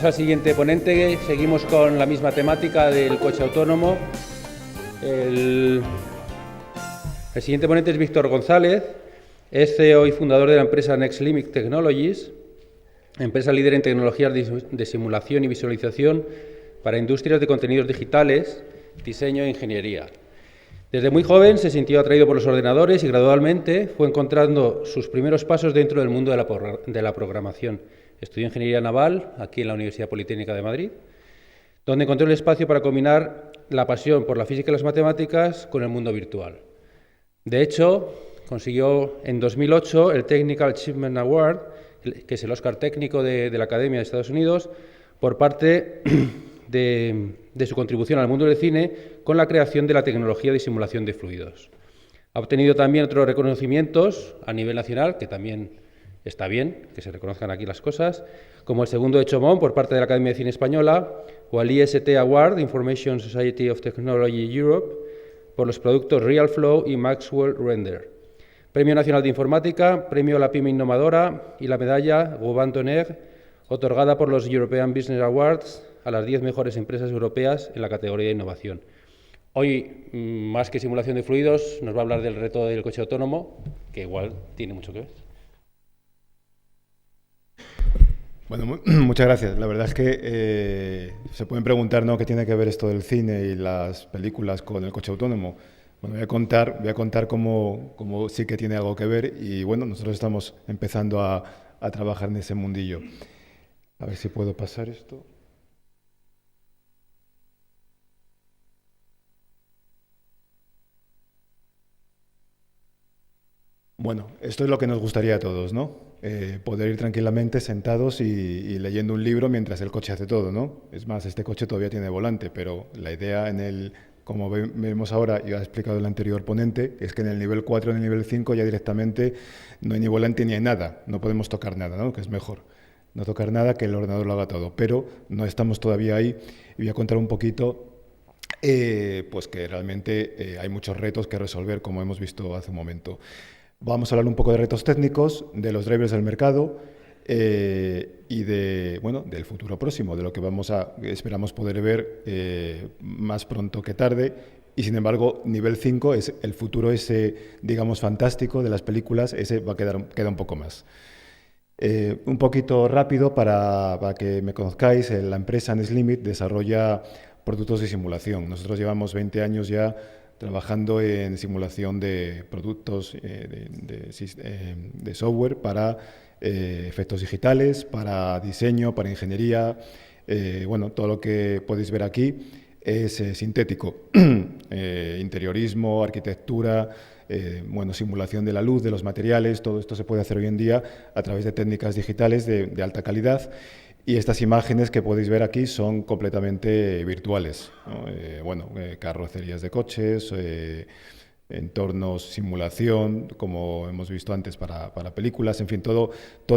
Pasamos al siguiente ponente. Seguimos con la misma temática del coche autónomo. El siguiente ponente es Víctor González. Es CEO y fundador de la empresa Next Limit Technologies, empresa líder en tecnologías de simulación y visualización para industrias de contenidos digitales, diseño e ingeniería. Desde muy joven se sintió atraído por los ordenadores y gradualmente fue encontrando sus primeros pasos dentro del mundo de la programación. Estudió ingeniería naval aquí en la Universidad Politécnica de Madrid, donde encontró el espacio para combinar la pasión por la física y las matemáticas con el mundo virtual. De hecho, consiguió en 2008 el Technical Achievement Award, que es el Oscar técnico de la Academia de Estados Unidos, por parte de su contribución al mundo del cine con la creación de la tecnología de simulación de fluidos. Ha obtenido también otros reconocimientos a nivel nacional, que también está bien que se reconozcan aquí las cosas, como el segundo de Chomón por parte de la Academia de Cine Española o el IST Award de Information Society of Technology Europe por los productos RealFlow y Maxwell Render. Premio Nacional de Informática, Premio a la PyME Innovadora y la medalla Gobain-Tonnerre, otorgada por los European Business Awards a las 10 mejores empresas europeas en la categoría de innovación. Hoy, más que simulación de fluidos, nos va a hablar del reto del coche autónomo, que igual tiene mucho que ver. Bueno, muchas gracias. La verdad es que se pueden preguntar, ¿no?, qué tiene que ver esto del cine y las películas con el coche autónomo. Bueno, voy a contar cómo sí que tiene algo que ver y bueno, nosotros estamos empezando a trabajar en ese mundillo. A ver si puedo pasar esto. Bueno, esto es lo que nos gustaría a todos, ¿no? Poder ir tranquilamente sentados y leyendo un libro mientras el coche hace todo, ¿no? Es más, este coche todavía tiene volante, pero la idea como vemos ahora, y ha explicado el anterior ponente, es que en el nivel 4, en el nivel 5 ya directamente no hay ni volante ni hay nada, no podemos tocar nada, ¿no? Que es mejor no tocar nada, que el ordenador lo haga todo, pero no estamos todavía ahí y voy a contar un poquito pues que realmente hay muchos retos que resolver, como hemos visto hace un momento. Vamos a hablar un poco de retos técnicos, de los drivers del mercado y del futuro próximo, de lo que esperamos poder ver más pronto que tarde. Y sin embargo, nivel 5 es el futuro ese, digamos, fantástico de las películas, ese queda un poco más. Un poquito rápido para que me conozcáis, la empresa Next Limit desarrolla productos de simulación. Nosotros llevamos 20 años ya trabajando en simulación de productos de software para efectos digitales, para diseño, para ingeniería. Todo lo que podéis ver aquí es sintético. Interiorismo, arquitectura, simulación de la luz, de los materiales, todo esto se puede hacer hoy en día a través de técnicas digitales de alta calidad. Y estas imágenes que podéis ver aquí son completamente virtuales, ¿no? Carrocerías de coches, entornos, simulación, como hemos visto antes para películas, en fin, todo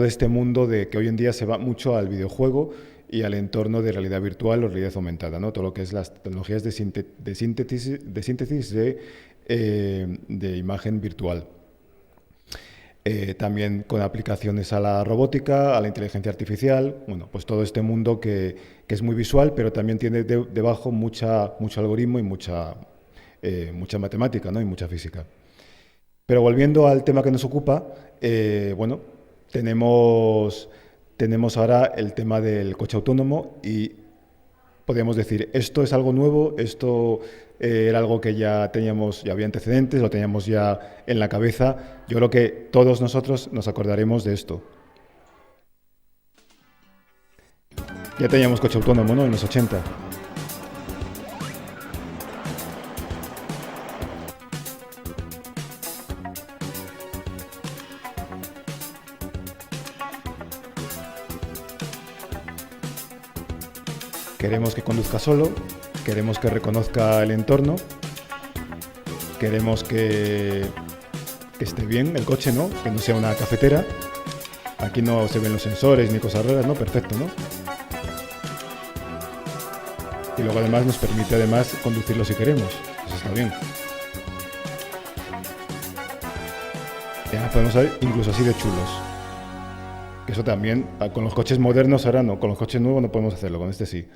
este mundo que hoy en día se va mucho al videojuego y al entorno de realidad virtual o realidad aumentada, ¿no? Todo lo que es las tecnologías de síntesis de imagen virtual. También con aplicaciones a la robótica, a la inteligencia artificial, pues todo este mundo que es muy visual, pero también tiene debajo mucho algoritmo y mucha matemática, ¿no? Y mucha física. Pero volviendo al tema que nos ocupa, tenemos ahora el tema del coche autónomo y podríamos decir, esto es algo nuevo, esto era algo que ya había antecedentes, lo teníamos ya en la cabeza. Yo creo que todos nosotros nos acordaremos de esto. Ya teníamos coche autónomo, ¿no?, en los 80. Queremos que conduzca solo, queremos que reconozca el entorno, queremos que esté bien el coche, ¿no? Que no sea una cafetera. Aquí no se ven los sensores ni cosas raras, ¿no? Perfecto, ¿no? Y luego además nos permite conducirlo si queremos. Eso está bien. Ya podemos ver incluso así de chulos. Que eso también, con los coches modernos ahora no, con los coches nuevos no podemos hacerlo, con este sí.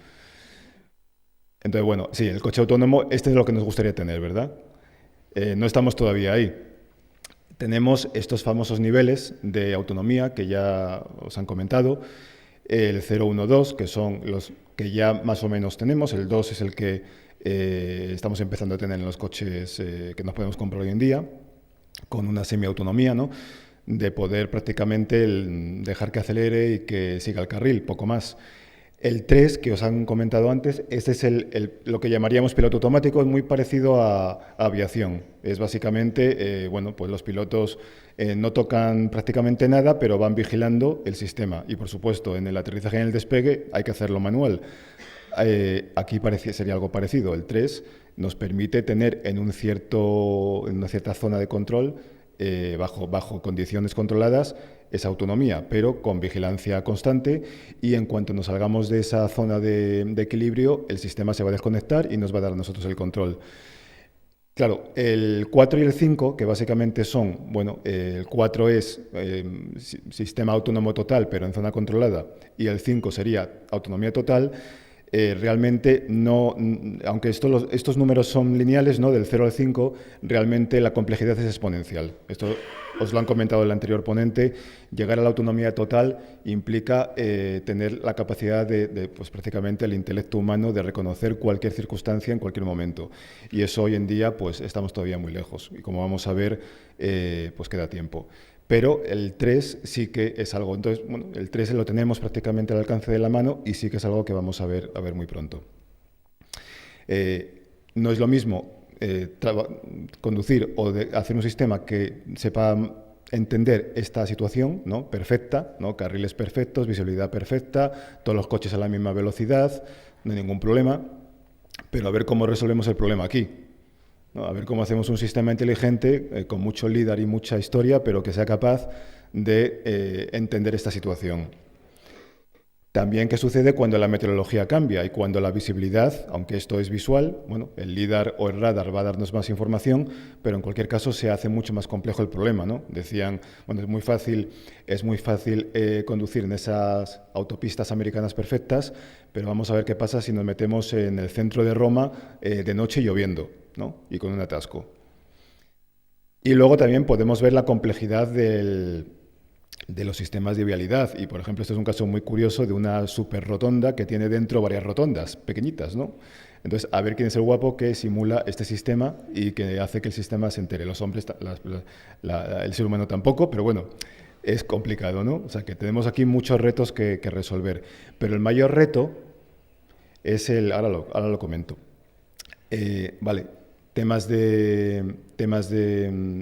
Entonces, bueno, sí, el coche autónomo, este es lo que nos gustaría tener, ¿verdad? No estamos todavía ahí. Tenemos estos famosos niveles de autonomía que ya os han comentado, el 0, 1, 2, que son los que ya más o menos tenemos, el 2 es el que estamos empezando a tener en los coches que nos podemos comprar hoy en día, con una semiautonomía, ¿no? De poder prácticamente dejar que acelere y que siga el carril, poco más. El 3, que os han comentado antes, este es lo que llamaríamos piloto automático, es muy parecido a aviación. Es básicamente, bueno, pues los pilotos no tocan prácticamente nada, pero van vigilando el sistema. Y por supuesto, en el aterrizaje y en el despegue hay que hacerlo manual. Aquí sería algo parecido. El 3 nos permite tener en una cierta zona de control, bajo condiciones controladas, esa autonomía, pero con vigilancia constante, y en cuanto nos salgamos de esa zona de equilibrio, el sistema se va a desconectar y nos va a dar a nosotros el control. Claro, el 4 y el 5, que básicamente son, bueno, el 4 es sistema autónomo total, pero en zona controlada, y el 5 sería autonomía total. Realmente no, aunque estos números son lineales, ¿no? Del 0 al 5, realmente la complejidad es exponencial. Esto os lo han comentado el anterior ponente. Llegar a la autonomía total implica tener la capacidad pues prácticamente el intelecto humano de reconocer cualquier circunstancia en cualquier momento. Y eso hoy en día pues estamos todavía muy lejos. Y como vamos a ver, pues queda tiempo. Pero el 3 sí que es algo. Entonces, bueno, el 3 lo tenemos prácticamente al alcance de la mano y sí que es algo que vamos a ver muy pronto. No es lo mismo conducir o hacer un sistema que sepa entender esta situación, ¿no? Perfecta, ¿no? Carriles perfectos, visibilidad perfecta, todos los coches a la misma velocidad, no hay ningún problema, pero a ver cómo resolvemos el problema aquí. ¿No? A ver cómo hacemos un sistema inteligente con mucho LIDAR y mucha historia, pero que sea capaz de entender esta situación. También qué sucede cuando la meteorología cambia y cuando la visibilidad, aunque esto es visual, bueno, el LIDAR o el radar va a darnos más información, pero en cualquier caso se hace mucho más complejo el problema, ¿no? Decían, bueno, es muy fácil conducir en esas autopistas americanas perfectas, pero vamos a ver qué pasa si nos metemos en el centro de Roma de noche lloviendo, ¿no? Y con un atasco. Y luego también podemos ver la complejidad de los sistemas de vialidad. Y, por ejemplo, este es un caso muy curioso de una super rotonda que tiene dentro varias rotondas pequeñitas, ¿no? Entonces, a ver quién es el guapo que simula este sistema y que hace que el sistema se entere. Los hombres, el ser humano tampoco, pero bueno, es complicado, ¿no? O sea, que tenemos aquí muchos retos que resolver. Pero el mayor reto es ahora lo comento. Vale. Temas de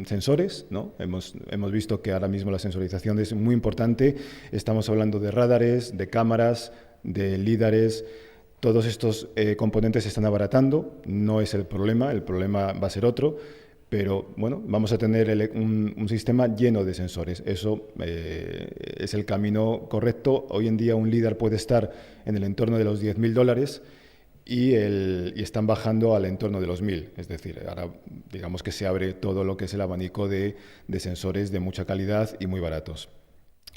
sensores, ¿no? Hemos visto que ahora mismo la sensorización es muy importante. Estamos hablando de radares, de cámaras, de lídares. Todos estos componentes se están abaratando. No es el problema va a ser otro. Pero bueno, vamos a tener un sistema lleno de sensores. Eso es el camino correcto. Hoy en día un LIDAR puede estar en el entorno de los $10.000 y están bajando al entorno de los 1.000. Es decir, ahora digamos que se abre todo lo que es el abanico de sensores de mucha calidad y muy baratos.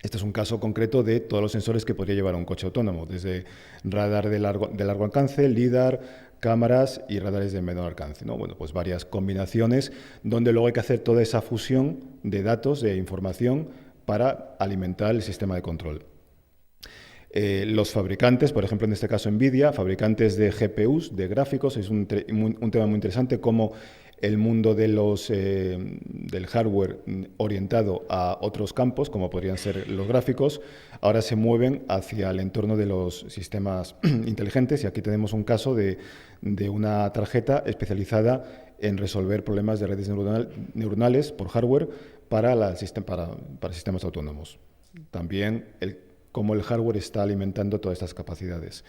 Este es un caso concreto de todos los sensores que podría llevar un coche autónomo, desde radar de largo alcance, LIDAR, cámaras y radares de menor alcance, ¿no? Bueno, pues varias combinaciones donde luego hay que hacer toda esa fusión de datos, de información, para alimentar el sistema de control. Los fabricantes, por ejemplo en este caso NVIDIA, fabricantes de GPUs, de gráficos, es un tema muy interesante cómo el mundo del hardware orientado a otros campos, como podrían ser los gráficos, ahora se mueven hacia el entorno de los sistemas inteligentes, y aquí tenemos un caso de una tarjeta especializada en resolver problemas de redes neuronales por hardware para sistemas autónomos. También cómo el hardware está alimentando todas estas capacidades.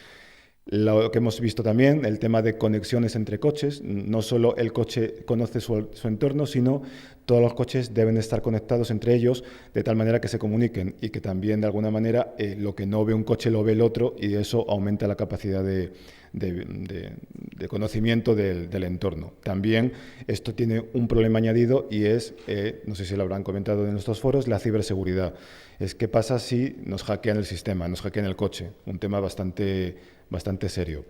Lo que hemos visto también, el tema de conexiones entre coches, no solo el coche conoce su entorno, sino todos los coches deben estar conectados entre ellos de tal manera que se comuniquen y que también de alguna manera lo que no ve un coche lo ve el otro, y eso aumenta la capacidad de de conocimiento del entorno. También esto tiene un problema añadido y es, no sé si lo habrán comentado en nuestros foros, la ciberseguridad. Es qué pasa si nos hackean el sistema, nos hackean el coche, un tema bastante serio.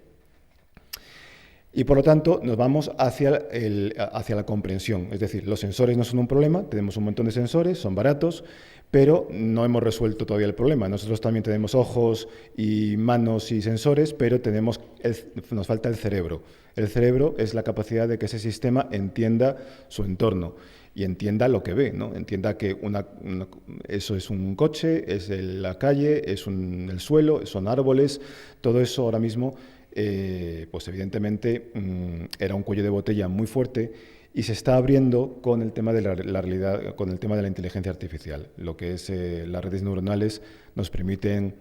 Y por lo tanto nos vamos hacia la comprensión, es decir, los sensores no son un problema, tenemos un montón de sensores, son baratos, pero no hemos resuelto todavía el problema. Nosotros también tenemos ojos y manos y sensores, pero nos falta el cerebro. El cerebro es la capacidad de que ese sistema entienda su entorno y entienda lo que ve, ¿no? Entienda que eso es un coche, es la calle, es el suelo, son árboles, todo eso ahora mismo pues evidentemente era un cuello de botella muy fuerte y se está abriendo con el tema de la realidad, con el tema de la inteligencia artificial. Lo que es las redes neuronales nos permiten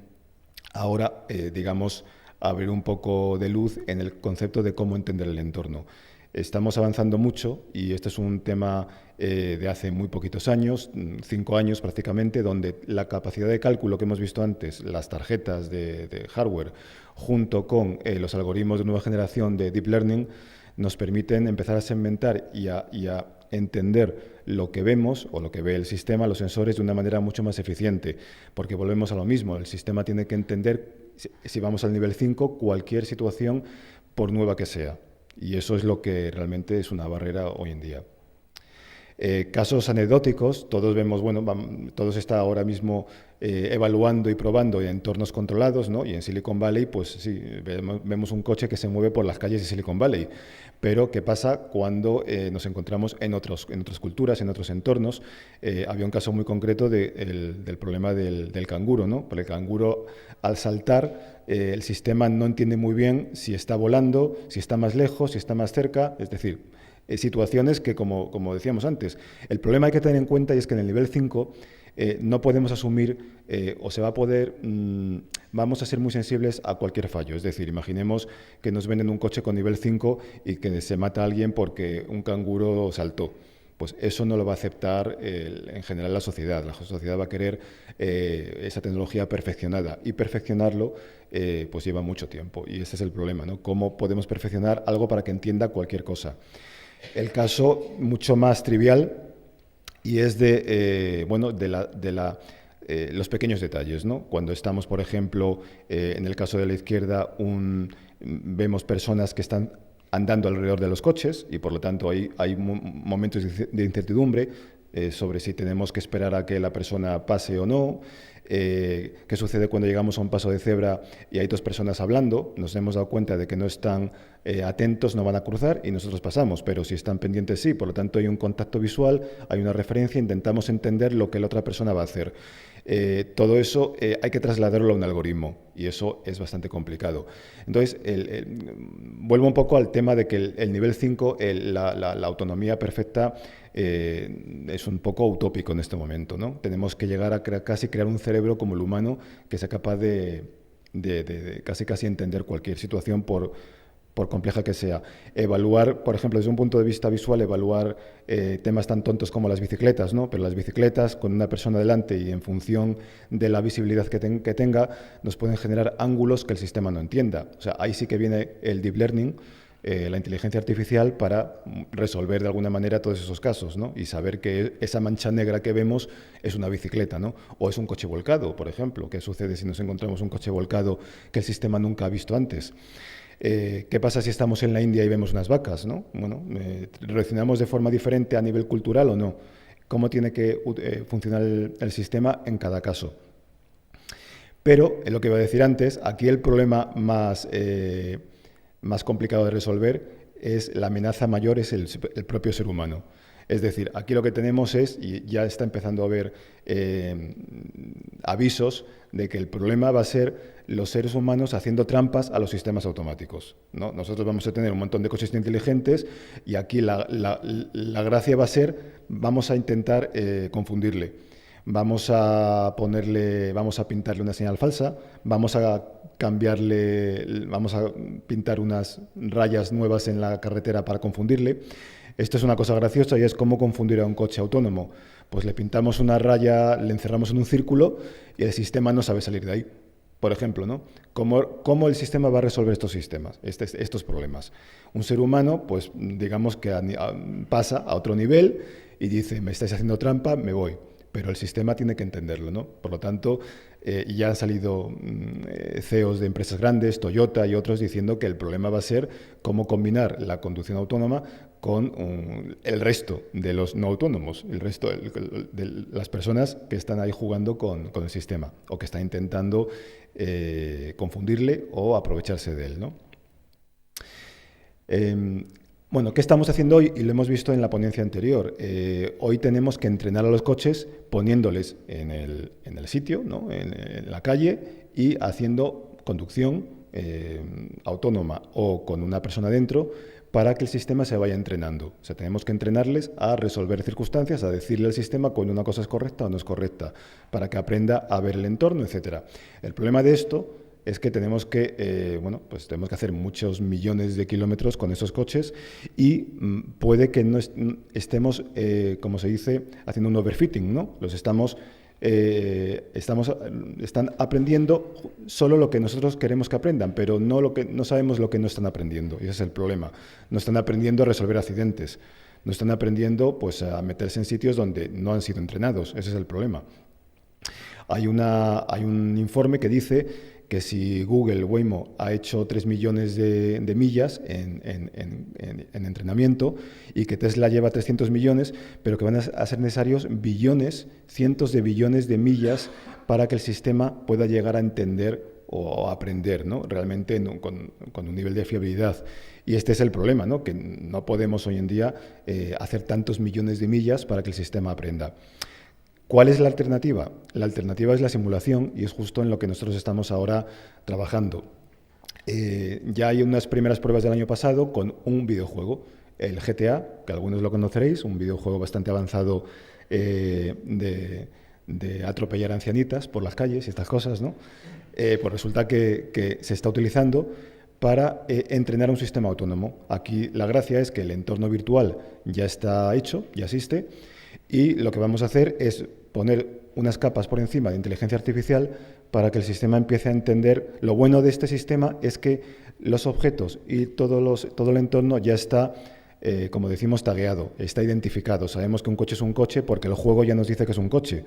ahora, digamos, abrir un poco de luz en el concepto de cómo entender el entorno. Estamos avanzando mucho y este es un tema de hace muy poquitos años, 5 años prácticamente, donde la capacidad de cálculo que hemos visto antes, las tarjetas de hardware, junto con los algoritmos de nueva generación de Deep Learning, nos permiten empezar a segmentar y a entender lo que vemos o lo que ve el sistema, los sensores, de una manera mucho más eficiente, porque volvemos a lo mismo, el sistema tiene que entender, si vamos al nivel 5, cualquier situación, por nueva que sea. Y eso es lo que realmente es una barrera hoy en día. Casos anecdóticos, todos vemos, bueno, todos está ahora mismo evaluando y probando en entornos controlados, ¿no? Y en Silicon Valley, pues sí, vemos un coche que se mueve por las calles de Silicon Valley. Pero, ¿qué pasa cuando nos encontramos en otras culturas, en otros entornos? Había un caso muy concreto del problema del canguro, ¿no? Porque el canguro, al saltar, el sistema no entiende muy bien si está volando, si está más lejos, si está más cerca, es decir, situaciones que, como decíamos antes, el problema hay que tener en cuenta y es que en el nivel 5 no podemos asumir o se va a poder, vamos a ser muy sensibles a cualquier fallo. Es decir, imaginemos que nos venden un coche con nivel 5 y que se mata a alguien porque un canguro saltó. Pues eso no lo va a aceptar en general la sociedad. La sociedad va a querer esa tecnología perfeccionada y perfeccionarlo pues lleva mucho tiempo y ese es el problema, ¿no? ¿Cómo podemos perfeccionar algo para que entienda cualquier cosa? El caso mucho más trivial y es de los pequeños detalles, ¿no? Cuando estamos, por ejemplo, en el caso de la izquierda, vemos personas que están andando alrededor de los coches y por lo tanto hay momentos de incertidumbre sobre si tenemos que esperar a que la persona pase o no. ¿Qué sucede cuando llegamos a un paso de cebra y hay dos personas hablando? Nos hemos dado cuenta de que no están atentos, no van a cruzar y nosotros pasamos, pero si están pendientes sí, por lo tanto hay un contacto visual, hay una referencia, intentamos entender lo que la otra persona va a hacer. Todo eso hay que trasladarlo a un algoritmo y eso es bastante complicado. Entonces, vuelvo un poco al tema de que el nivel 5, la autonomía perfecta, es un poco utópico en este momento, ¿no? Tenemos que llegar a casi crear un cerebro como el humano que sea capaz de casi entender cualquier situación por compleja que sea. Evaluar, por ejemplo, desde un punto de vista visual, evaluar temas tan tontos como las bicicletas, ¿no? Pero las bicicletas con una persona delante y en función de la visibilidad que tenga, nos pueden generar ángulos que el sistema no entienda. O sea, ahí sí que viene el deep learning, la inteligencia artificial, para resolver de alguna manera todos esos casos, ¿no? Y saber que esa mancha negra que vemos es una bicicleta, ¿no? O es un coche volcado, por ejemplo. ¿Qué sucede si nos encontramos un coche volcado que el sistema nunca ha visto antes? ¿Qué pasa si estamos en la India y vemos unas vacas, ¿no? Bueno, ¿reaccionamos de forma diferente a nivel cultural o no? ¿Cómo tiene que funcionar el sistema en cada caso? Pero, lo que iba a decir antes, aquí el problema más complicado de resolver es la amenaza mayor, es el propio ser humano. Es decir, aquí lo que tenemos es, y ya está empezando a haber avisos de que el problema va a ser los seres humanos haciendo trampas a los sistemas automáticos, ¿no? Nosotros vamos a tener un montón de coches inteligentes y aquí la gracia va a ser, vamos a intentar confundirle. Vamos a pintarle una señal falsa, vamos a pintar unas rayas nuevas en la carretera para confundirle. Esto es una cosa graciosa y es cómo confundir a un coche autónomo. Pues le pintamos una raya, le encerramos en un círculo y el sistema no sabe salir de ahí. Por ejemplo, ¿no? ¿Cómo el sistema va a resolver estos sistemas, estos problemas? Un ser humano, pues digamos que pasa a otro nivel y dice, me estáis haciendo trampa, me voy. Pero el sistema tiene que entenderlo, ¿no? Por lo tanto, ya han salido CEOs de empresas grandes, Toyota y otros, diciendo que el problema va a ser cómo combinar la conducción autónoma con el resto de los no autónomos, el resto de las personas que están ahí jugando con el sistema o que están intentando confundirle o aprovecharse de él, ¿no? Bueno, ¿qué estamos haciendo hoy? Y lo hemos visto en la ponencia anterior. Hoy tenemos que entrenar a los coches poniéndoles en el sitio, ¿no? en la calle y haciendo conducción autónoma o con una persona dentro para que el sistema se vaya entrenando. O sea, tenemos que entrenarles a resolver circunstancias, a decirle al sistema cuando una cosa es correcta o no es correcta, para que aprenda a ver el entorno, etcétera. El problema de esto es que tenemos que, pues tenemos que hacer muchos millones de kilómetros con esos coches y puede que no estemos, como se dice, haciendo un overfitting, ¿no? Están aprendiendo solo lo que nosotros queremos que aprendan, pero no sabemos lo que no están aprendiendo, y ese es el problema. No están aprendiendo a resolver accidentes, no están aprendiendo pues, a meterse en sitios donde no han sido entrenados, ese es el problema. Hay un informe que dice que si Google, Waymo, ha hecho 3 millones de millas en entrenamiento y que Tesla lleva 300 millones, pero que van a ser necesarios billones, cientos de billones de millas para que el sistema pueda llegar a entender o aprender, ¿no? Realmente con un nivel de fiabilidad. Y este es el problema, ¿no? Que no podemos hoy en día hacer tantos millones de millas para que el sistema aprenda. ¿Cuál es la alternativa? La alternativa es la simulación y es justo en lo que nosotros estamos ahora trabajando. Ya hay unas primeras pruebas del año pasado con un videojuego, el GTA, que algunos lo conoceréis, un videojuego bastante avanzado de atropellar ancianitas por las calles y estas cosas, ¿no? Pues resulta que se está utilizando para entrenar un sistema autónomo. Aquí la gracia es que el entorno virtual ya está hecho, ya existe, y lo que vamos a hacer es poner unas capas por encima de inteligencia artificial para que el sistema empiece a entender. Lo bueno de este sistema es que los objetos y todo el entorno ya está, como decimos, tagueado, está identificado. Sabemos que un coche es un coche porque el juego ya nos dice que es un coche.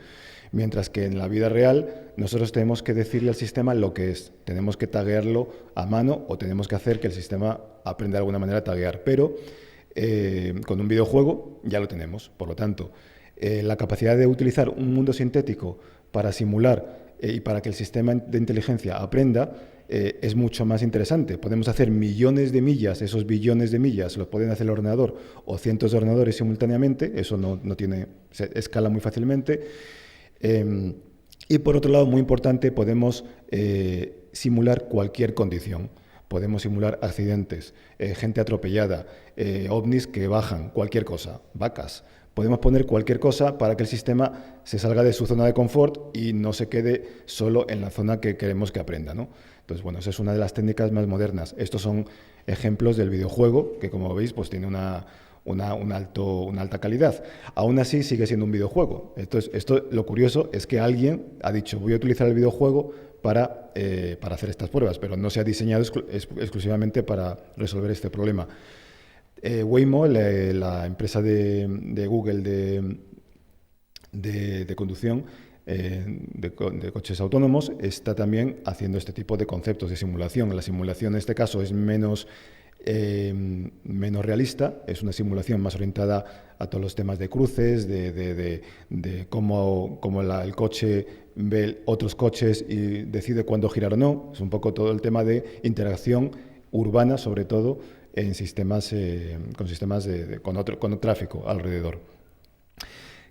Mientras que en la vida real nosotros tenemos que decirle al sistema lo que es. Tenemos que taguearlo a mano o tenemos que hacer que el sistema aprenda de alguna manera a taguear. Pero con un videojuego ya lo tenemos. Por lo tanto, la capacidad de utilizar un mundo sintético para simular y para que el sistema de inteligencia aprenda es mucho más interesante. Podemos hacer millones de millas, esos billones de millas los pueden hacer el ordenador o cientos de ordenadores simultáneamente, eso se escala muy fácilmente. Y por otro lado, muy importante, podemos simular cualquier condición. Podemos simular accidentes, gente atropellada, ovnis que bajan, cualquier cosa, vacas. Podemos poner cualquier cosa para que el sistema se salga de su zona de confort y no se quede solo en la zona que queremos que aprenda, ¿no? Entonces, bueno, esa es una de las técnicas más modernas. Estos son ejemplos del videojuego, que como veis, pues tiene una alta calidad. Aún así, sigue siendo un videojuego. Entonces, lo curioso es que alguien ha dicho, voy a utilizar el videojuego para hacer estas pruebas, pero no se ha diseñado exclusivamente para resolver este problema. Waymo, la empresa de Google de conducción de coches autónomos, está también haciendo este tipo de conceptos de simulación. La simulación en este caso es menos realista, es una simulación más orientada a todos los temas de cruces, de cómo el coche ve otros coches y decide cuándo girar o no. Es un poco todo el tema de interacción urbana, sobre todo en sistemas con tráfico alrededor.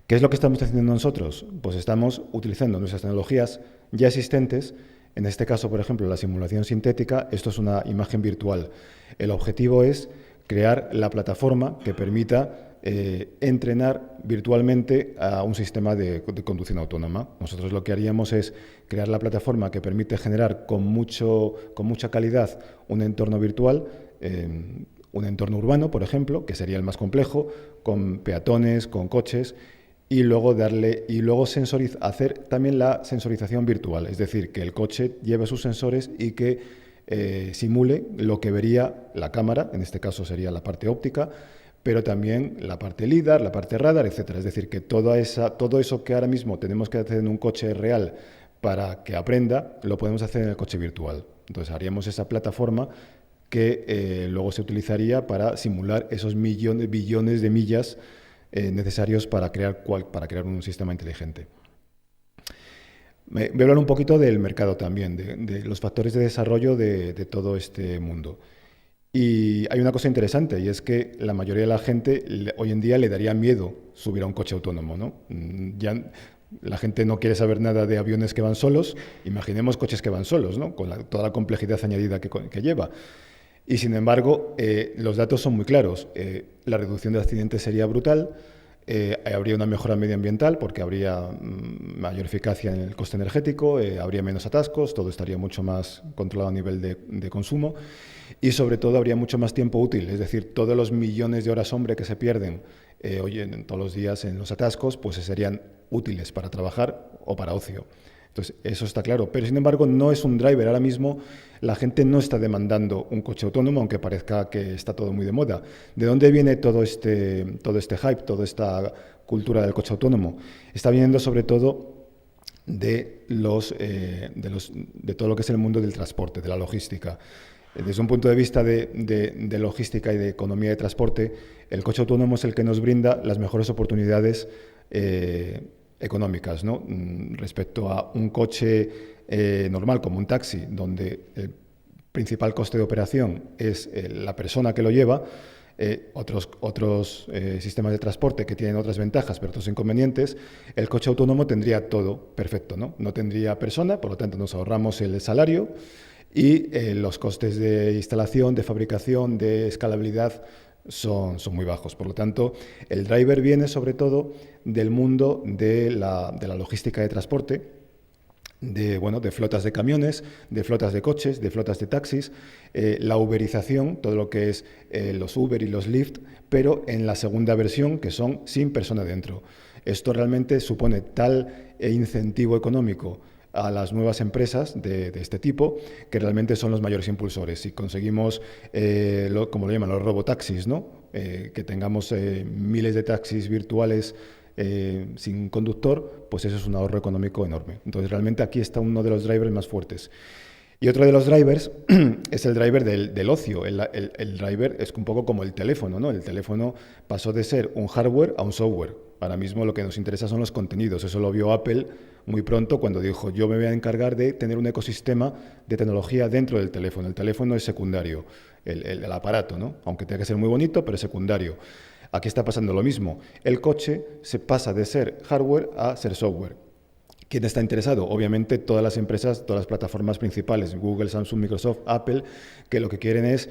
¿Qué es lo que estamos haciendo nosotros? Pues estamos utilizando nuestras tecnologías ya existentes. En este caso, por ejemplo, la simulación sintética. Esto es una imagen virtual. El objetivo es crear la plataforma que permita entrenar virtualmente a un sistema de conducción autónoma. Nosotros lo que haríamos es crear la plataforma que permite generar con mucha calidad un entorno virtual, un entorno urbano, por ejemplo, que sería el más complejo, con peatones, con coches, y luego hacer también la sensorización virtual, es decir, que el coche lleve sus sensores y que simule lo que vería la cámara, en este caso sería la parte óptica, pero también la parte LIDAR, la parte radar, etcétera. Es decir, que todo eso que ahora mismo tenemos que hacer en un coche real para que aprenda, lo podemos hacer en el coche virtual. Entonces haríamos esa plataforma que luego se utilizaría para simular esos billones de millas necesarios para crear un sistema inteligente. Voy a hablar un poquito del mercado también, de los factores de desarrollo de todo este mundo. Y hay una cosa interesante, y es que la mayoría de la gente hoy en día le daría miedo subir a un coche autónomo, ¿no? Ya la gente no quiere saber nada de aviones que van solos, imaginemos coches que van solos, ¿no? Con toda la complejidad añadida que lleva. Y sin embargo, los datos son muy claros. La reducción de accidentes sería brutal. Habría una mejora medioambiental porque habría mayor eficacia en el coste energético, habría menos atascos, todo estaría mucho más controlado a nivel de consumo y sobre todo habría mucho más tiempo útil, es decir, todos los millones de horas hombre que se pierden todos los días en los atascos, pues serían útiles para trabajar o para ocio. Entonces, eso está claro. Pero, sin embargo, no es un driver. Ahora mismo la gente no está demandando un coche autónomo, aunque parezca que está todo muy de moda. ¿De dónde viene todo este hype, toda esta cultura del coche autónomo? Está viniendo sobre todo de todo lo que es el mundo del transporte, de la logística. Desde un punto de vista de logística y de economía de transporte, el coche autónomo es el que nos brinda las mejores oportunidades económicas, ¿no? Respecto a un coche normal como un taxi, donde el principal coste de operación es la persona que lo lleva, otros sistemas de transporte que tienen otras ventajas pero otros inconvenientes, el coche autónomo tendría todo perfecto, ¿no? No tendría persona, por lo tanto nos ahorramos el salario y los costes de instalación, de fabricación, de escalabilidad son muy bajos. Por lo tanto, el driver viene sobre todo del mundo de la logística de transporte, de flotas de camiones, de flotas de coches, de flotas de taxis, la uberización, todo lo que es los Uber y los Lyft, pero en la segunda versión, que son sin persona dentro. Esto realmente supone tal incentivo económico a las nuevas empresas de este tipo, que realmente son los mayores impulsores. Si conseguimos, como lo llaman, los robotaxis, ¿no? Que tengamos miles de taxis virtuales sin conductor, pues eso es un ahorro económico enorme. Entonces, realmente aquí está uno de los drivers más fuertes. Y otro de los drivers es el driver del ocio. El driver es un poco como el teléfono, ¿no? El teléfono pasó de ser un hardware a un software. Ahora mismo lo que nos interesa son los contenidos. Eso lo vio Apple muy pronto cuando dijo: yo me voy a encargar de tener un ecosistema de tecnología dentro del teléfono. El teléfono es secundario, el aparato, ¿no? Aunque tenga que ser muy bonito, pero es secundario. Aquí está pasando lo mismo. El coche se pasa de ser hardware a ser software. ¿Quién está interesado? Obviamente todas las empresas, todas las plataformas principales, Google, Samsung, Microsoft, Apple, que lo que quieren es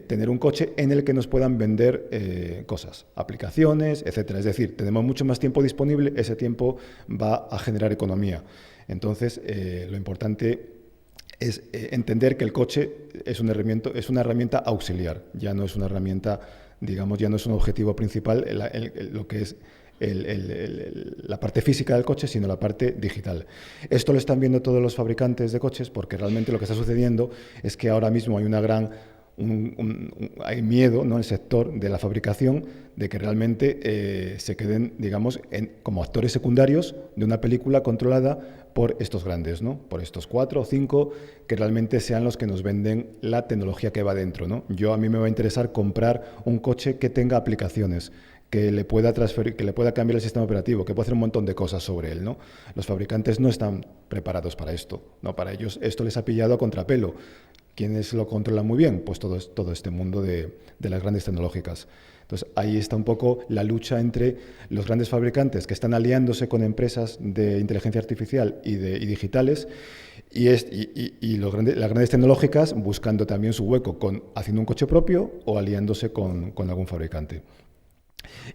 tener un coche en el que nos puedan vender cosas, aplicaciones, etcétera. Es decir, tenemos mucho más tiempo disponible, ese tiempo va a generar economía. Entonces, lo importante es entender que el coche es una herramienta auxiliar, ya no es una herramienta, digamos, ya no es un objetivo principal, lo que es la parte física del coche, sino la parte digital. Esto lo están viendo todos los fabricantes de coches, porque realmente lo que está sucediendo es que ahora mismo hay hay miedo, ¿no?, en el sector de la fabricación de que realmente se queden, digamos, como actores secundarios de una película controlada por estos grandes, ¿no?, por estos 4 o 5 que realmente sean los que nos venden la tecnología que va dentro, ¿no? A mí me va a interesar comprar un coche que tenga aplicaciones, que le pueda transferir, que le pueda cambiar el sistema operativo, que pueda hacer un montón de cosas sobre él, ¿no? Los fabricantes no están preparados para esto, ¿no? Para ellos esto les ha pillado a contrapelo. ¿Quiénes lo controlan muy bien? Pues todo este mundo de las grandes tecnológicas. Entonces, ahí está un poco la lucha entre los grandes fabricantes que están aliándose con empresas de inteligencia artificial y digitales y las grandes tecnológicas buscando también su hueco haciendo un coche propio o aliándose con algún fabricante.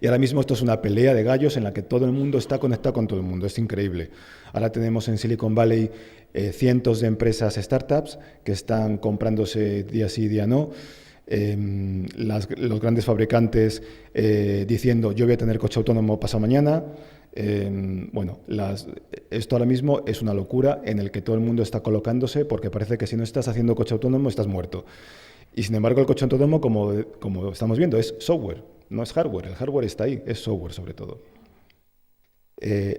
Y ahora mismo esto es una pelea de gallos en la que todo el mundo está conectado con todo el mundo. Es increíble. Ahora tenemos en Silicon Valley cientos de empresas startups que están comprándose día sí, día no. los grandes fabricantes diciendo yo voy a tener coche autónomo pasado mañana. Bueno, esto ahora mismo es una locura en el que todo el mundo está colocándose porque parece que si no estás haciendo coche autónomo estás muerto. Y sin embargo el coche autónomo, como estamos viendo, es software, no es hardware. El hardware está ahí, es software sobre todo.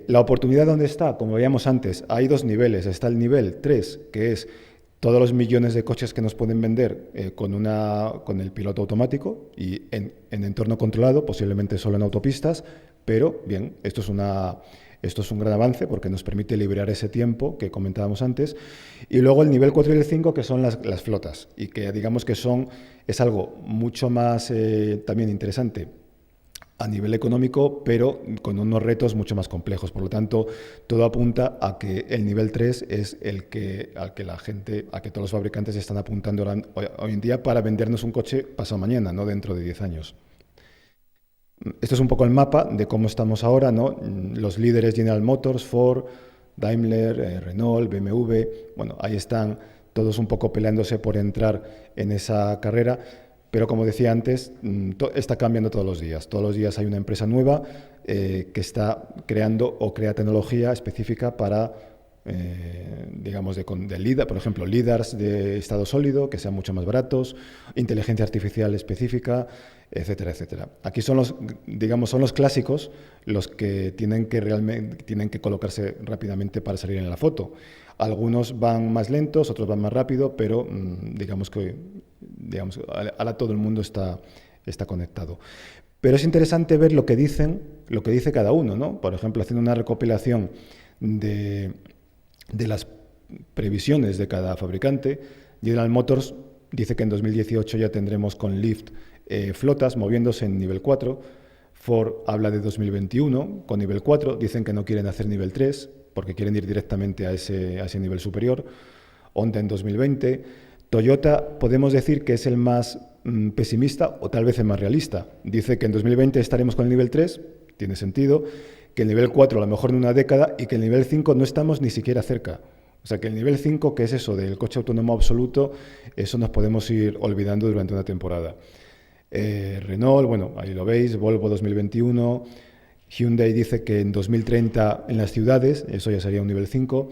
La oportunidad, ¿dónde está? Como veíamos antes, hay dos niveles. Está el nivel 3, que es todos los millones de coches que nos pueden vender con el piloto automático y en entorno controlado, posiblemente solo en autopistas, pero bien, esto es un gran avance porque nos permite liberar ese tiempo que comentábamos antes. Y luego el nivel 4 y el 5, que son las flotas, y que digamos que es algo mucho más también interesante a nivel económico, pero con unos retos mucho más complejos. Por lo tanto, todo apunta a que el nivel 3 es al que todos los fabricantes están apuntando hoy en día para vendernos un coche pasado mañana, no dentro de 10 años. Esto es un poco el mapa de cómo estamos ahora, ¿no? Los líderes: General Motors, Ford, Daimler, Renault, BMW. Bueno, ahí están todos un poco peleándose por entrar en esa carrera. Pero como decía antes, está cambiando todos los días. Todos los días hay una empresa nueva que está creando o crea tecnología específica para, digamos, por ejemplo, LiDARs de estado sólido, que sean mucho más baratos, inteligencia artificial específica, etcétera, etcétera. Aquí son los clásicos los que tienen que colocarse rápidamente para salir en la foto. Algunos van más lentos, otros van más rápido, pero digamos que ahora todo el mundo está conectado. Pero es interesante ver lo que dice cada uno, ¿no? Por ejemplo, haciendo una recopilación de las previsiones de cada fabricante, General Motors dice que en 2018 ya tendremos con Lyft flotas moviéndose en nivel 4. Ford habla de 2021 con nivel 4, dicen que no quieren hacer nivel 3 porque quieren ir directamente a ese nivel superior. Honda en 2020. Toyota podemos decir que es el más pesimista o tal vez el más realista. Dice que en 2020 estaremos con el nivel 3, tiene sentido, que el nivel 4 a lo mejor en una década y que el nivel 5 no estamos ni siquiera cerca. O sea que el nivel 5, que es eso del coche autónomo absoluto, eso nos podemos ir olvidando durante una temporada. Renault, bueno, ahí lo veis, Volvo 2021, Hyundai dice que en 2030 en las ciudades, eso ya sería un nivel 5,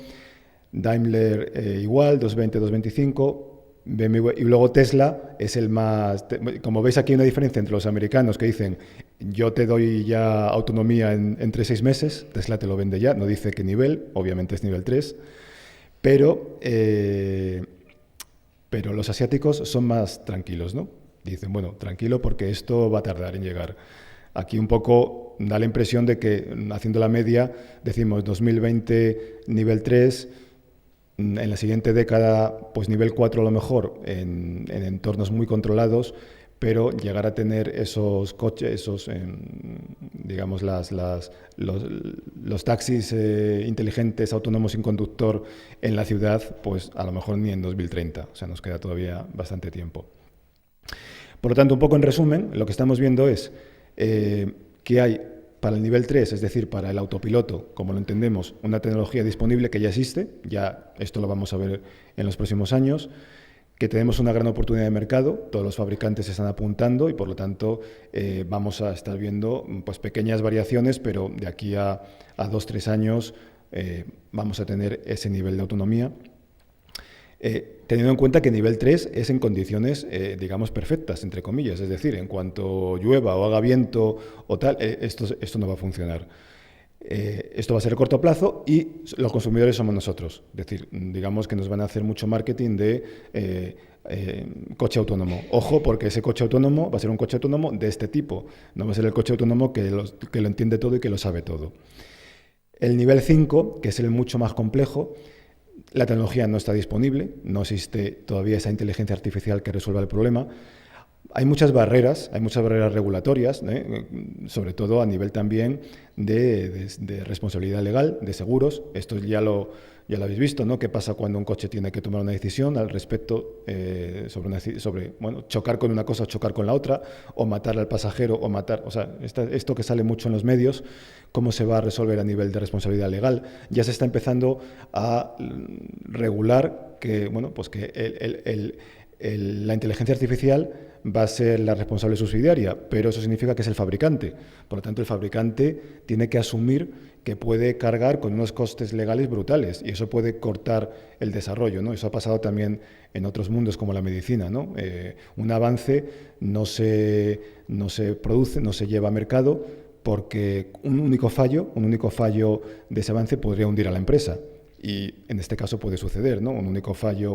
Daimler igual, 220, 225, BMW, y luego Tesla es el más... Como veis aquí hay una diferencia entre los americanos que dicen yo te doy ya autonomía entre 6 meses, Tesla te lo vende ya, no dice qué nivel, obviamente es nivel 3, pero los asiáticos son más tranquilos, ¿no? Dicen, bueno, tranquilo porque esto va a tardar en llegar. Aquí un poco da la impresión de que, haciendo la media, decimos 2020 nivel 3, en la siguiente década pues nivel 4 a lo mejor en entornos muy controlados, pero llegar a tener esos coches, digamos los taxis inteligentes, autónomos sin conductor en la ciudad, pues a lo mejor ni en 2030, o sea, nos queda todavía bastante tiempo. Por lo tanto, un poco en resumen, lo que estamos viendo es que hay para el nivel 3, es decir, para el autopiloto, como lo entendemos, una tecnología disponible que ya existe, ya esto lo vamos a ver en los próximos años, que tenemos una gran oportunidad de mercado, todos los fabricantes están apuntando y por lo tanto vamos a estar viendo pues, pequeñas variaciones, pero de aquí a 2-3 años vamos a tener ese nivel de autonomía. Teniendo en cuenta que nivel 3 es en condiciones, digamos, perfectas, entre comillas, es decir, en cuanto llueva o haga viento o tal, esto no va a funcionar. Esto va a ser a corto plazo y los consumidores somos nosotros, es decir, digamos que nos van a hacer mucho marketing de coche autónomo. Ojo, porque ese coche autónomo va a ser un coche autónomo de este tipo, no va a ser el coche autónomo que lo entiende todo y que lo sabe todo. El nivel 5, que es el mucho más complejo, la tecnología no está disponible, no existe todavía esa inteligencia artificial que resuelva el problema. Hay muchas barreras regulatorias, sobre todo a nivel también de responsabilidad legal, de seguros. Esto ya lo habéis visto, ¿no? ¿Qué pasa cuando un coche tiene que tomar una decisión al respecto sobre chocar con una cosa o chocar con la otra, o matar al pasajero o matar... O sea, esto que sale mucho en los medios, ¿cómo se va a resolver a nivel de responsabilidad legal? Ya se está empezando a regular que, la inteligencia artificial va a ser la responsable subsidiaria, pero eso significa que es el fabricante. Por lo tanto, el fabricante tiene que asumir que puede cargar con unos costes legales brutales y eso puede cortar el desarrollo, ¿no? Eso ha pasado también en otros mundos como la medicina, ¿no? Un avance no se produce, no se lleva a mercado porque un único fallo de ese avance podría hundir a la empresa. Y en este caso puede suceder, ¿no? Un único fallo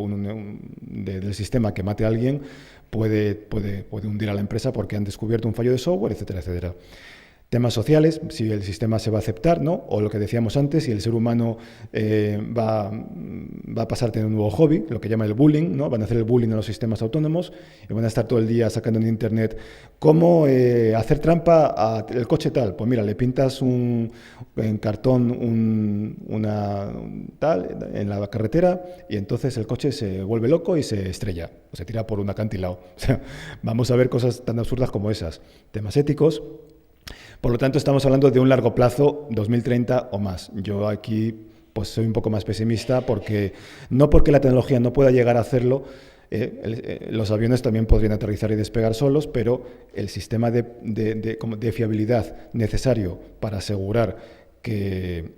del sistema que mate a alguien puede hundir a la empresa porque han descubierto un fallo de software, etcétera, etcétera. Temas sociales, si el sistema se va a aceptar, ¿no? O lo que decíamos antes, si el ser humano va a pasar a tener un nuevo hobby, lo que llama el bullying, ¿no? Van a hacer el bullying a los sistemas autónomos y van a estar todo el día sacando en internet cómo hacer trampa al coche tal. Pues mira, le pintas en cartón tal en la carretera y entonces el coche se vuelve loco y se estrella o se tira por un acantilado. O sea, vamos a ver cosas tan absurdas como esas. Temas éticos. Por lo tanto, estamos hablando de un largo plazo, 2030 o más. Yo aquí pues soy un poco más pesimista no porque la tecnología no pueda llegar a hacerlo, los aviones también podrían aterrizar y despegar solos, pero el sistema de fiabilidad necesario para asegurar que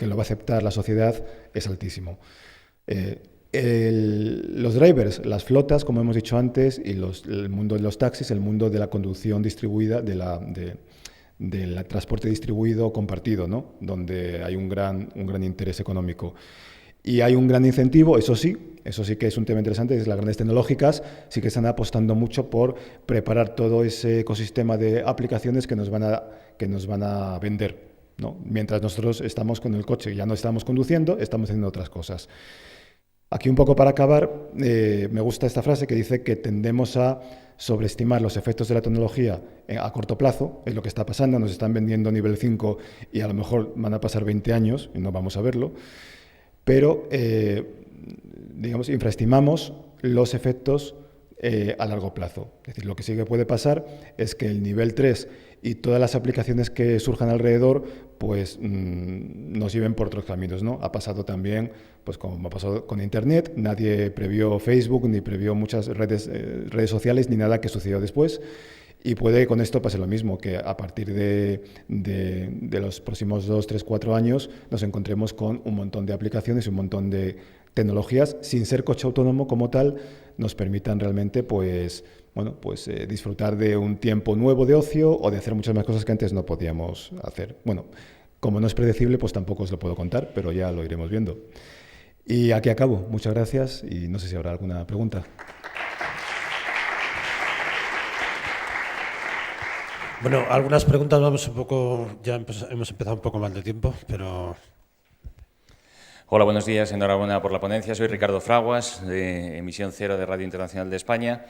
lo va a aceptar la sociedad es altísimo. Los drivers, las flotas, como hemos dicho antes, y el mundo de los taxis, el mundo de la conducción distribuida, del transporte distribuido compartido, ¿no? Donde hay un gran interés económico. Y hay un gran incentivo, eso sí que es un tema interesante, es las grandes tecnológicas sí que están apostando mucho por preparar todo ese ecosistema de aplicaciones que nos van a vender, ¿no? Mientras nosotros estamos con el coche, ya no estamos conduciendo, estamos haciendo otras cosas. Aquí un poco para acabar, me gusta esta frase que dice que tendemos a sobreestimar los efectos de la tecnología a corto plazo, es lo que está pasando, nos están vendiendo nivel 5 y a lo mejor van a pasar 20 años y no vamos a verlo, pero digamos, infraestimamos los efectos a largo plazo. Es decir, lo que sí que puede pasar es que el nivel 3 y todas las aplicaciones que surjan alrededor pues nos lleven por otros caminos, ¿no? Ha pasado también, pues como ha pasado con Internet, nadie previó Facebook ni previó muchas redes sociales ni nada que sucedió después. Y puede que con esto pase lo mismo, que a partir de los próximos 2, 3, 4 años nos encontremos con un montón de aplicaciones y un montón de tecnologías, sin ser coche autónomo como tal, nos permitan realmente disfrutar de un tiempo nuevo de ocio o de hacer muchas más cosas que antes no podíamos hacer. Bueno, como no es predecible, pues tampoco os lo puedo contar, pero ya lo iremos viendo. Y aquí acabo. Muchas gracias y no sé si habrá alguna pregunta. Bueno, algunas preguntas, vamos un poco, ya hemos empezado un poco mal de tiempo, pero... Hola, buenos días, enhorabuena por la ponencia. Soy Ricardo Fraguas, de Emisión Cero de Radio Internacional de España.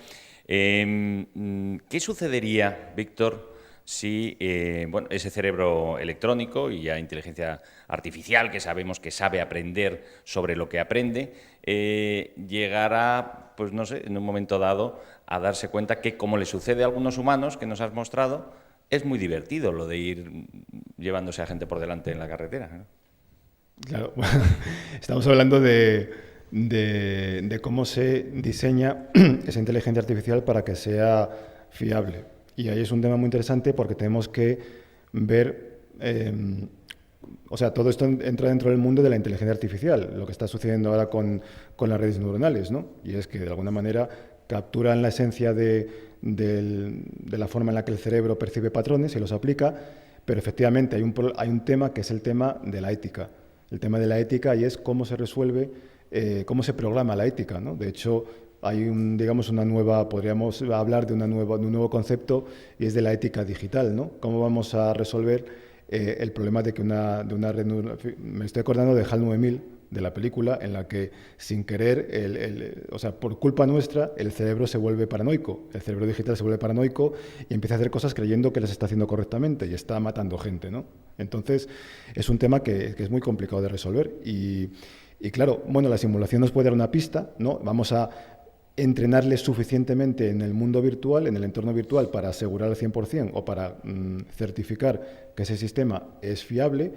¿Qué sucedería, Víctor, si ese cerebro electrónico y ya inteligencia artificial, que sabemos que sabe aprender sobre lo que aprende, llegara, pues no sé, en un momento dado a darse cuenta que, como le sucede a algunos humanos que nos has mostrado, es muy divertido lo de ir llevándose a gente por delante en la carretera, ¿no? Claro, estamos hablando de cómo se diseña esa inteligencia artificial para que sea fiable. Y ahí es un tema muy interesante porque tenemos que ver, todo esto entra dentro del mundo de la inteligencia artificial, lo que está sucediendo ahora con las redes neuronales, ¿no? Y es que de alguna manera capturan la esencia de la forma en la que el cerebro percibe patrones y los aplica, pero efectivamente hay un tema que es el tema de la ética. El tema de la ética y es cómo se resuelve, cómo se programa la ética, ¿no? De hecho, hay podríamos hablar de un nuevo concepto y es de la ética digital, ¿no? ¿Cómo vamos a resolver el problema de que una red neuronal... Me estoy acordando de HAL 9000, de la película, en la que sin querer, por culpa nuestra, el cerebro se vuelve paranoico, el cerebro digital se vuelve paranoico y empieza a hacer cosas creyendo que las está haciendo correctamente y está matando gente, ¿no? Entonces, es un tema que es muy complicado de resolver y claro, la simulación nos puede dar una pista, ¿no? Vamos a entrenarles suficientemente en el mundo virtual, en el entorno virtual, para asegurar al 100% o para certificar que ese sistema es fiable.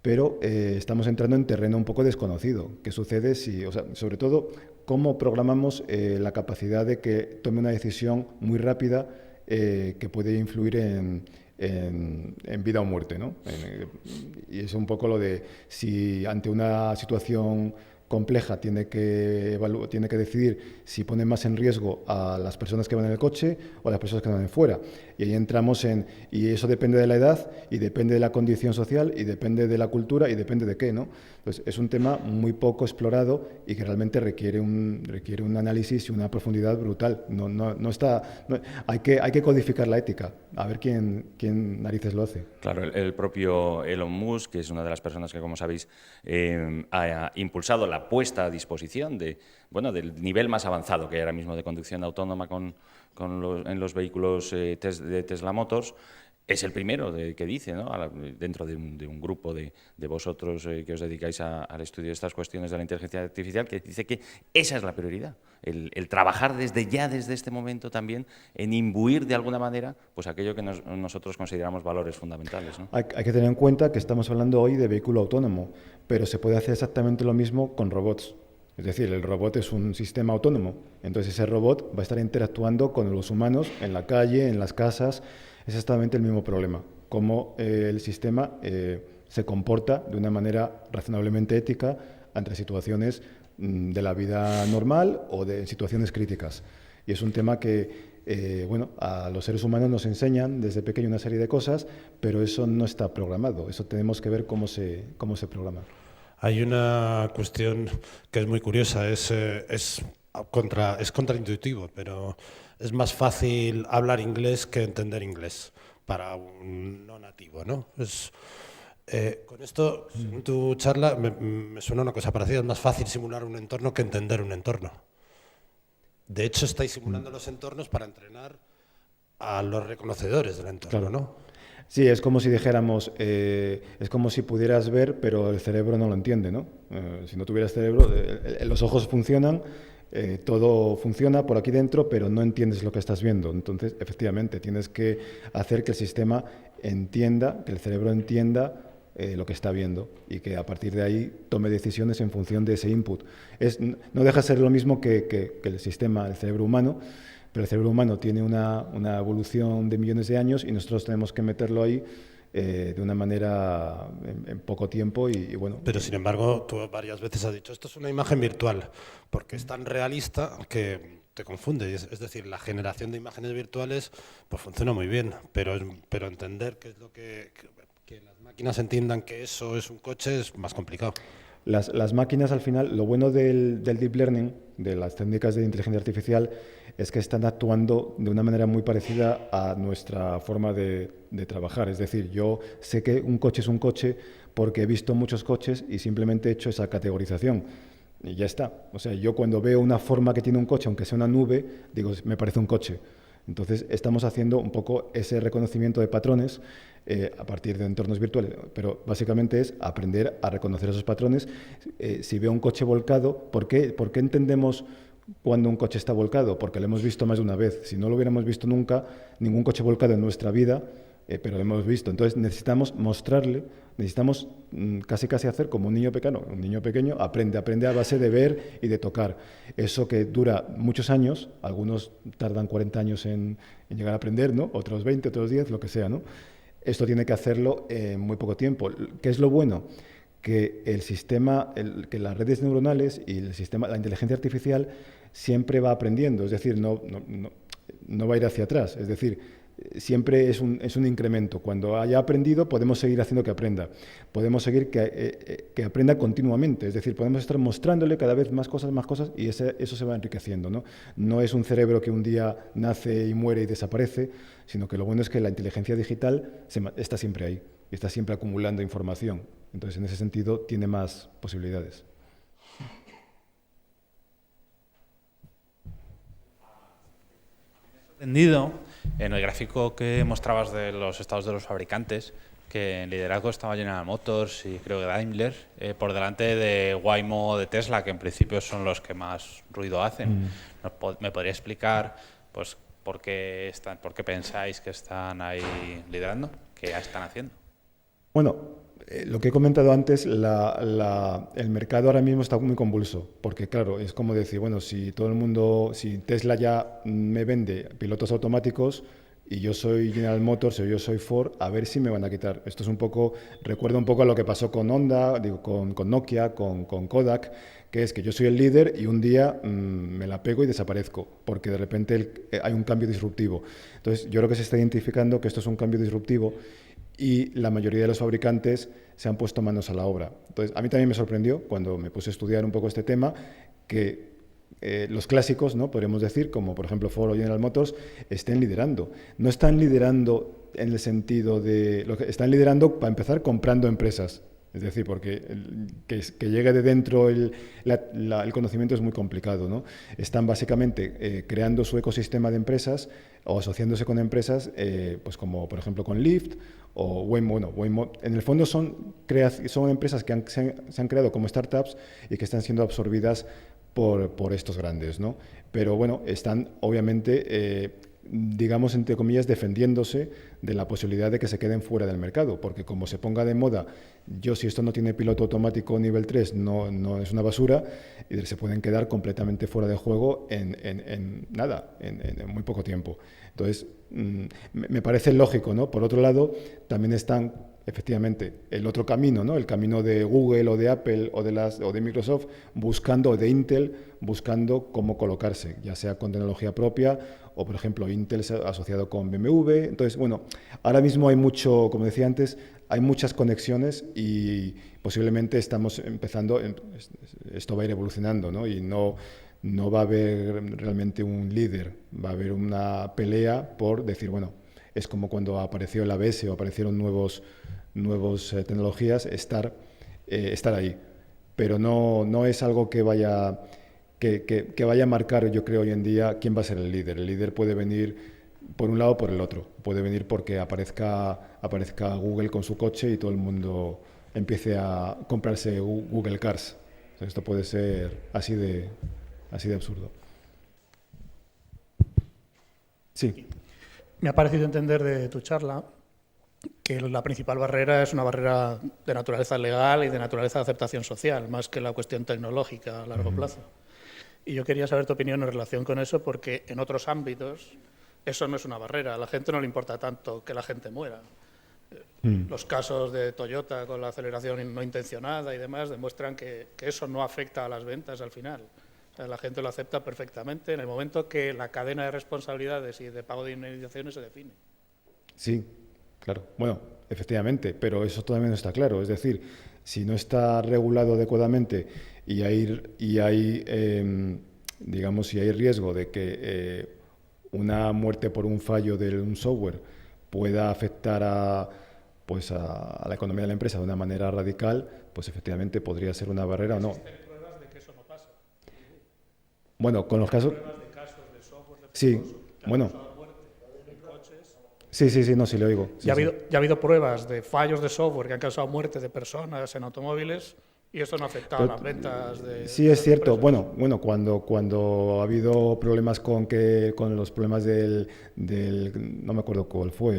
pero estamos entrando en terreno un poco desconocido. ¿Qué sucede si, o sea, sobre todo, cómo programamos la capacidad de que tome una decisión muy rápida que puede influir en vida o muerte, ¿no? Y es un poco lo de si ante una situación compleja tiene que decidir si pone más en riesgo a las personas que van en el coche o a las personas que van fuera. Y ahí entramos y eso depende de la edad, y depende de la condición social, y depende de la cultura, y depende de qué, ¿no? Entonces, es un tema muy poco explorado y que realmente requiere un análisis y una profundidad brutal. Hay que codificar la ética, a ver quién narices lo hace. Claro, el propio Elon Musk, que es una de las personas que, como sabéis, ha impulsado la puesta a disposición del nivel más avanzado que hay ahora mismo de conducción autónoma en los vehículos de Tesla Motors. Es el primero que dice, ¿no? Dentro de un grupo de vosotros que os dedicáis al estudio de estas cuestiones de la inteligencia artificial, que dice que esa es la prioridad, el trabajar desde este momento también en imbuir de alguna manera pues aquello que nosotros consideramos valores fundamentales, ¿no? Hay que tener en cuenta que estamos hablando hoy de vehículo autónomo, pero se puede hacer exactamente lo mismo con robots. Es decir, el robot es un sistema autónomo, entonces ese robot va a estar interactuando con los humanos en la calle, en las casas. Es exactamente el mismo problema, cómo el sistema se comporta de una manera razonablemente ética ante situaciones de la vida normal o de situaciones críticas. Y es un tema que, a los seres humanos nos enseñan desde pequeño una serie de cosas, pero eso no está programado, eso tenemos que ver cómo se programa. Hay una cuestión que es muy curiosa, es contraintuitivo, pero es más fácil hablar inglés que entender inglés para un no nativo, ¿no? Con esto, en tu charla, me suena una cosa parecida, es más fácil simular un entorno que entender un entorno. De hecho, estáis simulando los entornos para entrenar a los reconocedores del entorno, claro, ¿no? Sí, es como si dijéramos, es como si pudieras ver, pero el cerebro no lo entiende, ¿no? Si no tuvieras cerebro, los ojos funcionan, todo funciona por aquí dentro, pero no entiendes lo que estás viendo. Entonces, efectivamente, tienes que hacer que el sistema entienda, que el cerebro entienda lo que está viendo y que a partir de ahí tome decisiones en función de ese input. No deja de ser lo mismo que el sistema, el cerebro humano, pero el cerebro humano tiene una evolución de millones de años y nosotros tenemos que meterlo ahí de una manera en poco tiempo y bueno. Pero sin embargo, tú varias veces has dicho, esto es una imagen virtual, porque es tan realista que te confunde. Es decir, la generación de imágenes virtuales pues funciona muy bien, pero entender qué es lo que las máquinas entiendan que eso es un coche es más complicado. Las máquinas, al final, lo bueno del deep learning, de las técnicas de inteligencia artificial, es que están actuando de una manera muy parecida a nuestra forma de trabajar. Es decir, yo sé que un coche es un coche porque he visto muchos coches y simplemente he hecho esa categorización. Y ya está. O sea, yo cuando veo una forma que tiene un coche, aunque sea una nube, digo, me parece un coche. Entonces, estamos haciendo un poco ese reconocimiento de patrones a partir de entornos virtuales, pero básicamente es aprender a reconocer esos patrones. Si veo un coche volcado, ¿por qué entendemos cuando un coche está volcado? Porque lo hemos visto más de una vez. Si no lo hubiéramos visto nunca, ningún coche volcado en nuestra vida, pero lo hemos visto. Entonces necesitamos mostrarle, necesitamos casi hacer como un niño pequeño. Un niño pequeño aprende a base de ver y de tocar. Eso que dura muchos años, algunos tardan 40 años en llegar a aprender, ¿no? Otros 20, otros 10, lo que sea, ¿no? Esto tiene que hacerlo en muy poco tiempo. ¿Qué es lo bueno? Que el sistema, que las redes neuronales y el sistema, la inteligencia artificial siempre va aprendiendo, es decir, no va a ir hacia atrás, es decir, siempre es un incremento. Cuando haya aprendido, podemos seguir haciendo que aprenda, podemos seguir que aprenda continuamente, es decir, podemos estar mostrándole cada vez más cosas y eso se va enriqueciendo, ¿no? No es un cerebro que un día nace y muere y desaparece, sino que lo bueno es que la inteligencia digital está siempre ahí, está siempre acumulando información. Entonces, en ese sentido, tiene más posibilidades. Entendido en el gráfico que mostrabas de los estados de los fabricantes, que en liderazgo estaba General Motors y creo que Daimler, por delante de Waymo o de Tesla, que en principio son los que más ruido hacen. ¿Me podría explicar pues, por qué pensáis que están ahí liderando? ¿Qué ya están haciendo? Bueno, Lo que he comentado antes, el mercado ahora mismo está muy convulso, porque claro, es como decir, bueno, si si Tesla ya me vende pilotos automáticos y yo soy General Motors o yo soy Ford, a ver si me van a quitar. Esto es un poco, recuerda un poco a lo que pasó con Honda, digo, con Nokia, con Kodak, que es que yo soy el líder y un día me la pego y desaparezco, porque de repente hay un cambio disruptivo. Entonces, yo creo que se está identificando que esto es un cambio disruptivo y la mayoría de los fabricantes se han puesto manos a la obra. Entonces, a mí también me sorprendió cuando me puse a estudiar un poco este tema que los clásicos, ¿no?, podríamos decir, como por ejemplo Ford o General Motors, estén liderando. No están liderando en el sentido de... Están liderando, para empezar, comprando empresas. Es decir, porque que llegue de dentro el conocimiento es muy complicado, ¿no? Están básicamente creando su ecosistema de empresas o asociándose con empresas, pues como por ejemplo con Lyft o Waymo. Bueno, Waymo, en el fondo son empresas que se han creado como startups y que están siendo absorbidas por estos grandes, ¿no? Pero bueno, están obviamente... digamos, entre comillas, defendiéndose de la posibilidad de que se queden fuera del mercado, porque como se ponga de moda, si esto no tiene piloto automático nivel 3, no es una basura, y se pueden quedar completamente fuera de juego en muy poco tiempo. Entonces, me parece lógico, ¿no? Por otro lado, también están, efectivamente, el otro camino, ¿no? El camino de Google o de Apple o de Microsoft, o de Intel, buscando cómo colocarse, ya sea con tecnología propia o, por ejemplo, Intel asociado con BMW. Entonces, bueno, ahora mismo hay mucho, como decía antes, hay muchas conexiones y posiblemente estamos empezando, esto va a ir evolucionando, ¿no? Y no va a haber realmente un líder, va a haber una pelea por decir, bueno, es como cuando apareció el ABS o aparecieron nuevas tecnologías, estar ahí. Pero no es algo que vaya a marcar, yo creo, hoy en día quién va a ser el líder. El líder puede venir por un lado o por el otro. Puede venir porque aparezca Google con su coche y todo el mundo empiece a comprarse Google Cars. O sea, esto puede ser así de absurdo. Sí. Me ha parecido entender de tu charla que la principal barrera es una barrera de naturaleza legal y de naturaleza de aceptación social, más que la cuestión tecnológica a largo plazo. Y yo quería saber tu opinión en relación con eso, porque en otros ámbitos eso no es una barrera. A la gente no le importa tanto que la gente muera. Los casos de Toyota con la aceleración no intencionada y demás demuestran que eso no afecta a las ventas al final. O sea, la gente lo acepta perfectamente en el momento que la cadena de responsabilidades y de pago de indemnizaciones se define. Sí, claro. Bueno, efectivamente, pero eso todavía no está claro. Es decir, si no está regulado adecuadamente y hay digamos, si hay riesgo de que una muerte por un fallo de un software pueda afectar a la economía de la empresa de una manera radical, pues efectivamente podría ser una barrera o no. ¿Existen pruebas de que eso no pasa? Bueno, con los casos... ¿Pruebas de casos de software Sí, defectuoso que han bueno. causado muerte en coches? Sí, no, sí lo oigo. Sí, Ya ha habido pruebas de fallos de software que han causado muerte de personas en automóviles y esto no ha afectado a las ventas de... Sí, es cierto. Bueno, cuando ha habido problemas con los problemas del no me acuerdo cuál fue,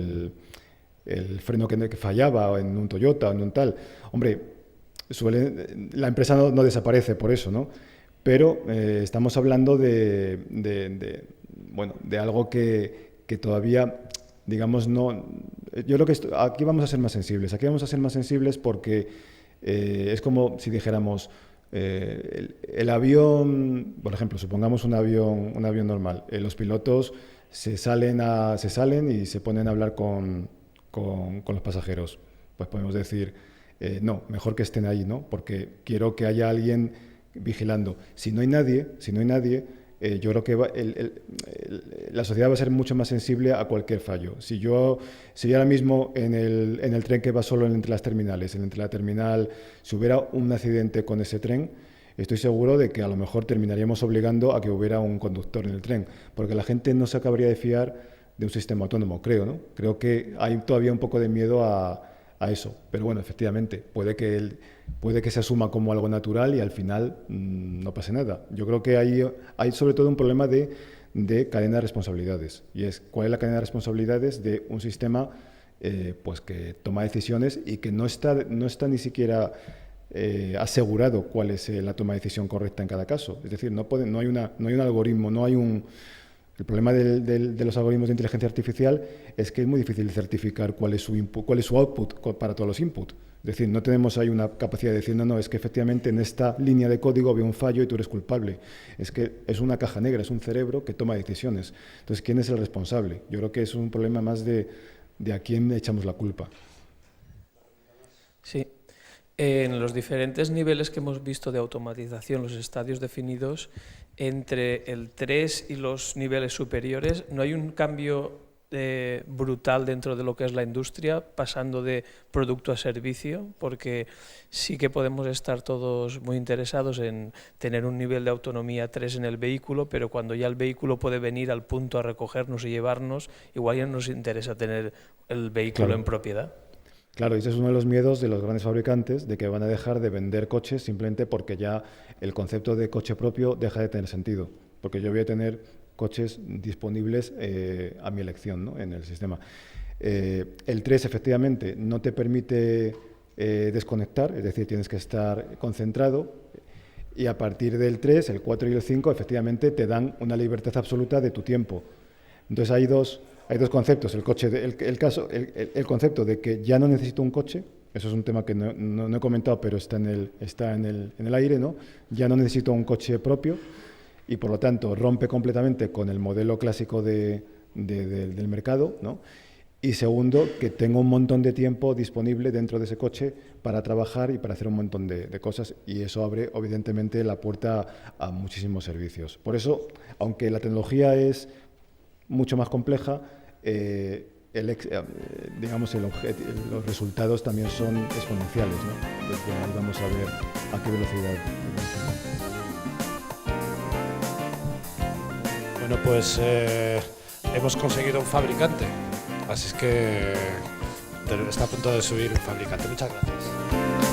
el freno que fallaba en un Toyota o en un tal. Hombre, la empresa no desaparece por eso, ¿no? Pero estamos hablando de algo que todavía, digamos, no... Yo creo que aquí vamos a ser más sensibles. Aquí vamos a ser más sensibles porque es como si dijéramos, el avión, por ejemplo, supongamos un avión normal. Los pilotos se salen y se ponen a hablar con los pasajeros. Pues podemos decir, no, mejor que estén ahí, ¿no? Porque quiero que haya alguien vigilando. Si no hay nadie, yo creo que la sociedad va a ser mucho más sensible a cualquier fallo. Si yo ahora mismo en el tren que va solo entre las terminales, entre la terminal, si hubiera un accidente con ese tren, estoy seguro de que a lo mejor terminaríamos obligando a que hubiera un conductor en el tren, porque la gente no se acabaría de fiar de un sistema autónomo, creo, ¿no? Creo que hay todavía un poco de miedo a eso, pero bueno, efectivamente, puede que se asuma como algo natural y al final no pase nada. Yo creo que hay sobre todo un problema de cadena de responsabilidades, y es cuál es la cadena de responsabilidades de un sistema pues que toma decisiones y que no está ni siquiera asegurado cuál es la toma de decisión correcta en cada caso. Es decir, no hay un algoritmo, no hay un... El problema de los algoritmos de inteligencia artificial es que es muy difícil certificar cuál es su input, cuál es su output para todos los inputs. Es decir, no tenemos ahí una capacidad de decir, no, es que efectivamente en esta línea de código había un fallo y tú eres culpable. Es que es una caja negra, es un cerebro que toma decisiones. Entonces, ¿quién es el responsable? Yo creo que es un problema más de a quién echamos la culpa. Sí. En los diferentes niveles que hemos visto de automatización, los estadios definidos, entre el 3 y los niveles superiores, ¿no hay un cambio brutal dentro de lo que es la industria, pasando de producto a servicio? Porque sí que podemos estar todos muy interesados en tener un nivel de autonomía 3 en el vehículo, pero cuando ya el vehículo puede venir al punto a recogernos y llevarnos, igual ya nos interesa tener el vehículo en propiedad. Claro, ese es uno de los miedos de los grandes fabricantes, de que van a dejar de vender coches simplemente porque ya el concepto de coche propio deja de tener sentido, porque yo voy a tener coches disponibles a mi elección, ¿no?, en el sistema. El 3 efectivamente no te permite desconectar, es decir, tienes que estar concentrado, y a partir del 3, el 4 y el 5 efectivamente te dan una libertad absoluta de tu tiempo. Entonces hay dos conceptos, el concepto de que ya no necesito un coche, eso es un tema que no he comentado, pero está en el aire, ¿no? Ya no necesito un coche propio y por lo tanto rompe completamente con el modelo clásico del mercado, ¿no? Y segundo, que tengo un montón de tiempo disponible dentro de ese coche para trabajar y para hacer un montón de cosas, y eso abre evidentemente la puerta a muchísimos servicios. Por eso, aunque la tecnología es mucho más compleja, los resultados también son exponenciales, ¿no? Desde ahí vamos a ver a qué velocidad. Bueno, pues hemos conseguido un fabricante, así es que está a punto de subir un fabricante. Muchas gracias.